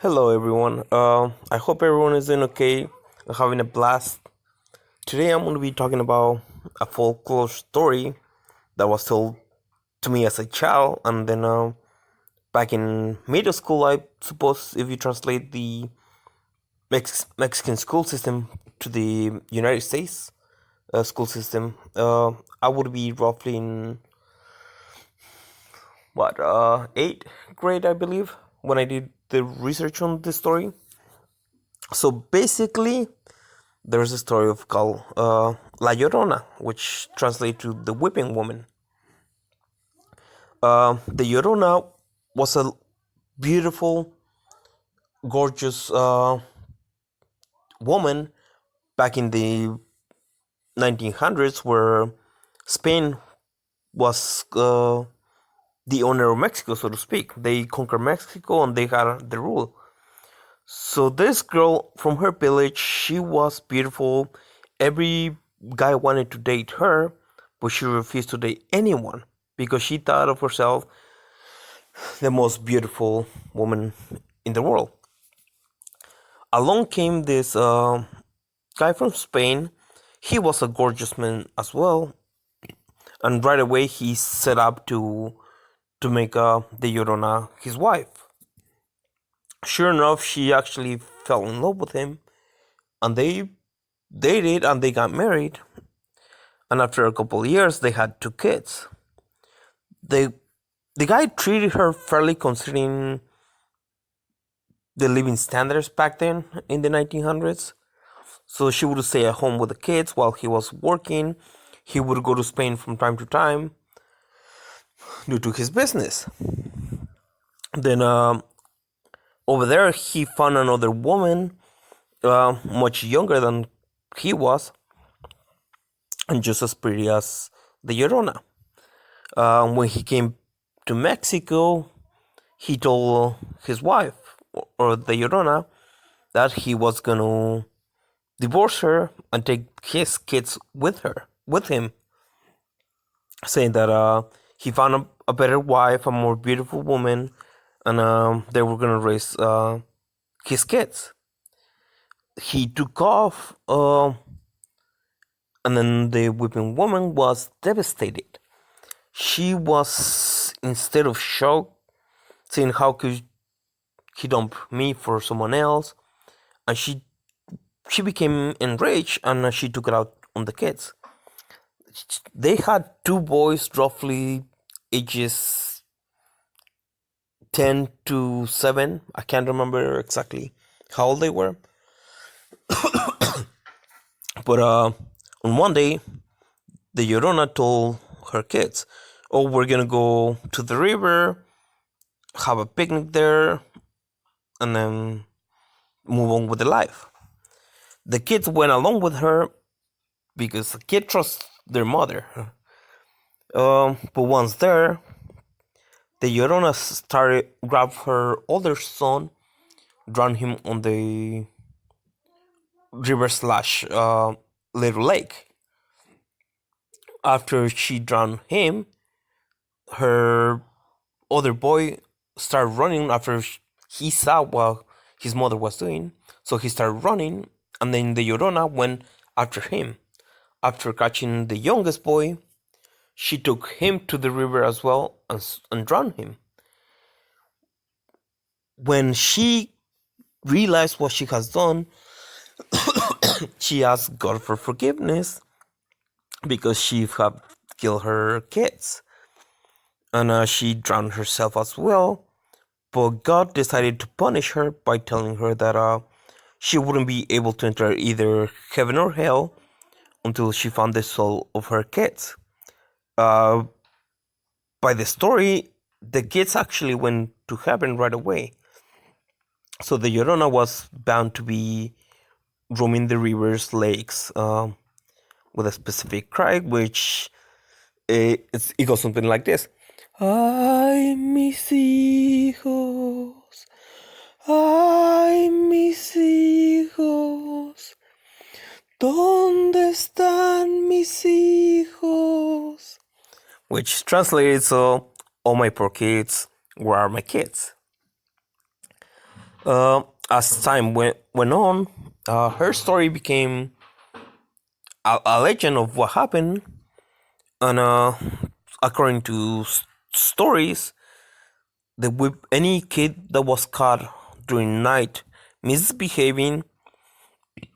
Hello, everyone. I hope everyone is doing okay and having a blast. Today, I'm going to be talking about a folklore story that was told to me as a child, and then back in middle school, I suppose, if you translate the Mexican school system to the United States school system, I would be roughly in eighth grade, I believe, when I did the research on this story. So basically, there's a story of called La Llorona, which translates to the weeping woman. The Llorona was a beautiful, gorgeous woman back in the 1900s, where Spain was the owner of Mexico, so to speak. They conquered Mexico and they had the rule. So this girl from her village, she was beautiful. Every guy wanted to date her, but she refused to date anyone because she thought of herself the most beautiful woman in the world. Along came this guy from Spain. He was a gorgeous man as well, and right away he set up to make the Llorona his wife. Sure enough, she actually fell in love with him, and they dated and they got married. And after a couple of years, they had two kids. The the guy treated her fairly considering the living standards back then in the 1900s. So she would stay at home with the kids while he was working. He would go to Spain from time to time due to his business. Then over there, he found another woman, much younger than he was, and just as pretty as the Llorona. When he came to Mexico, he told his wife, or the Llorona, that he was gonna divorce her and take his kids with him, saying that he found a better wife, a more beautiful woman, and they were gonna raise his kids. He took off, and then the weeping woman was devastated. She was, instead of shocked, saying how could he dump me for someone else, and she became enraged and she took it out on the kids. They had two boys, roughly ages 10 to 7. I can't remember exactly how old they were. But on one day, the Llorona told her kids, "Oh, we're gonna go to the river, have a picnic there, and then move on with the life." The kids went along with her because the kid trusts their mother. But once there, the Llorona started grab her older son, drown him on the river slash little lake. After she drowned him, her other boy started running after he saw what his mother was doing. So he started running, and then the Llorona went after him. After catching the youngest boy, she took him to the river as well and drowned him. When she realized what she has done, she asked God for forgiveness because she had killed her kids. And she drowned herself as well. But God decided to punish her by telling her that she wouldn't be able to enter either heaven or hell until she found the soul of her kids. Uh, by the story, the kids actually went to heaven right away. So the Llorona was bound to be roaming the rivers, lakes, with a specific cry, which it goes something like this. Ay, mis hijos, ay, mis hijos, ¿dónde están mis hijos? Which translates, oh my poor kids, where are my kids? As time went on, her story became a legend of what happened, and according to stories, any kid that was caught during night misbehaving,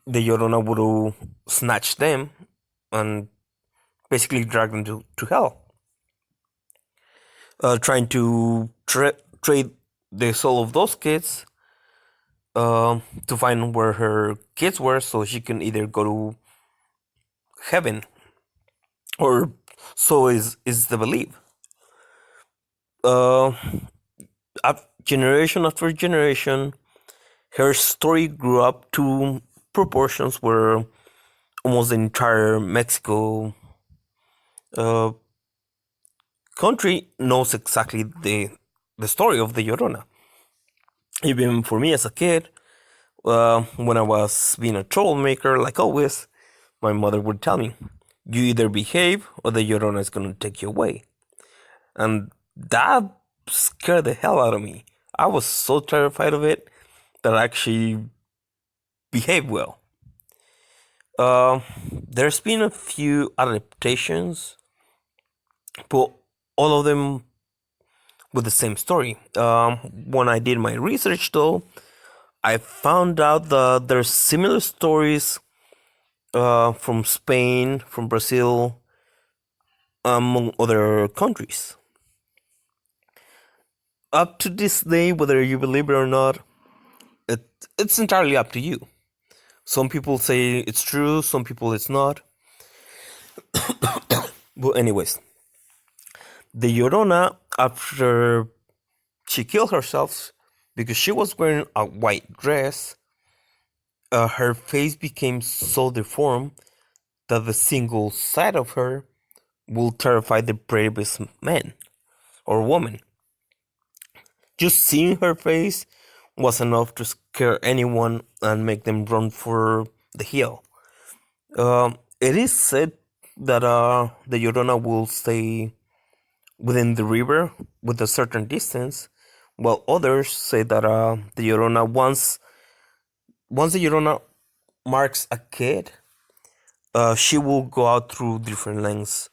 the Llorona would snatch them and basically drag them to hell, trying to trade the soul of those kids to find where her kids were so she can either go to heaven, or so is the belief. Uh, Generation after generation, her story grew up to proportions where almost the entire Mexico uh, country knows exactly the story of the Llorona. Even for me as a kid, when I was being a troublemaker, like always, my mother would tell me, "You either behave or the Llorona is gonna take you away," and that scared the hell out of me. I was so terrified of it that I actually behaved well. There's been a few adaptations, but all of them with the same story. When I did my research, though, I found out that there's similar stories from Spain, from Brazil, among other countries. Up to this day, whether you believe it or not, it, it's entirely up to you. Some people say it's true, some people it's not. But anyways, the Llorona, after she killed herself because she was wearing a white dress, her face became so deformed that the single sight of her will terrify the bravest man or woman. Just seeing her face was enough to scare anyone and make them run for the hill. It is said that the Llorona will stay within the river with a certain distance, while others say that the Llorona once the Llorona marks a kid, she will go out through different lengths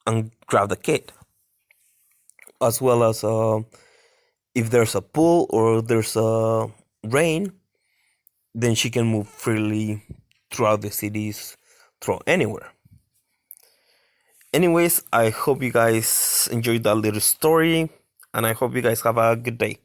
and grab the kid, as well as if there's a pool or there's a rain, then she can move freely throughout the cities, through anywhere. Anyways, I hope you guys enjoyed that little story, and I hope you guys have a good day.